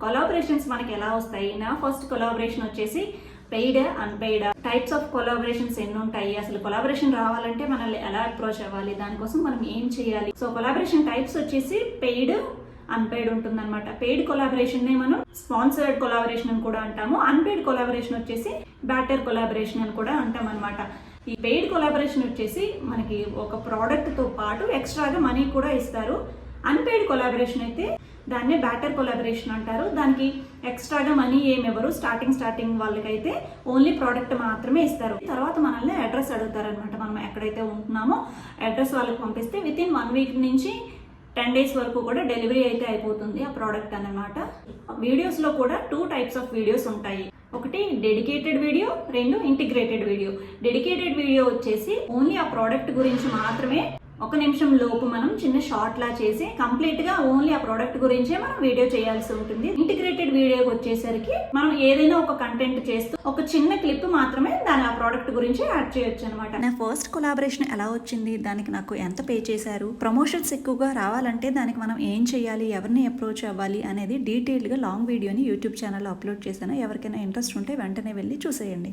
Collaborations మనకి ఎలా వస్తాయి? నా ఫస్ట్ కొలాబరేషన్ వచ్చేసి paid, unpaid types of collaborations ఎన్ని ఉంటాయి, అసలు కొలాబరేషన్ రావాలంటే మనల్ని ఎలా అప్రోచ్ అవ్వాలి, దానికోసం మనం ఏం చేయాలి. సో కొలాబరేషన్ టైప్స్ వచ్చేసి పెయిడ్, అన్పెయిడ్ ఉంటుంది అనమాట. పెయిడ్ కొలాబరేషన్ నే మనం స్పాన్సర్డ్ కొలాబరేషన్ అని కూడా అంటాము. అన్పెయిడ్ కొలాబరేషన్ వచ్చేసి బ్యాటర్ కొలాబరేషన్ అని కూడా అంటాం అనమాట. ఈ పెయిడ్ కొలాబరేషన్ వచ్చేసి మనకి ఒక ప్రోడక్ట్ తో పాటు ఎక్స్ట్రాగా మనీ కూడా ఇస్తారు. అన్పెయిడ్ కొలాబరేషన్ అయితే దాన్నే బ్యాటర్ కొలాబరేషన్ అంటారు. దానికి ఎక్స్ట్రాగా మనీ ఏమివ్వరు. స్టార్టింగ్ వాళ్ళకైతే ఓన్లీ ప్రోడక్ట్ మాత్రమే ఇస్తారు. తర్వాత మనల్ని అడ్రస్ అడుగుతారు అనమాట. మనం ఎక్కడైతే ఉంటున్నామో అడ్రస్ వాళ్ళకి పంపిస్తే విత్ ఇన్ 1 వీక్ నుంచి 10 డేస్ వరకు కూడా డెలివరీ అయితే అయిపోతుంది ఆ ప్రోడక్ట్ అన్నమాట. వీడియోస్ లో కూడా 2 టైప్స్ ఆఫ్ వీడియోస్ ఉంటాయి. ఒకటి dedicated video, 2 integrated video. Dedicated video వచ్చేసి ఓన్లీ ఆ ప్రోడక్ట్ గురించి మాత్రమే 1 నిమిషం లోపు మనం చిన్న షార్ట్ లా చేసి కంప్లీట్ గా ఓన్లీ ఆ ప్రోడక్ట్ గురించే మనం వీడియో చేయాల్సి ఉంటుంది. ఇంటిగ్రేటెడ్ వీడియోకి వచ్చేసరికి మనం ఏదైనా ఒక కంటెంట్ చేస్తూ ఒక చిన్న క్లిప్ మాత్రమే దాని ఆ ప్రోడక్ట్ గురించి యాడ్ చేయొచ్చు అనమాట. నా ఫస్ట్ కొలాబరేషన్ ఎలా వచ్చింది, దానికి నాకు ఎంత పే చేశారు, ప్రమోషన్స్ ఎక్కువగా రావాలంటే దానికి మనం ఏం చేయాలి, ఎవరిని అప్రోచ్ అవ్వాలి అనేది డీటెయిల్గా లాంగ్ వీడియోని యూట్యూబ్ ఛానల్లో అప్లోడ్ చేశాను. ఎవరికైనా ఇంట్రెస్ట్ ఉంటే వెంటనే వెళ్ళి చూసేయండి.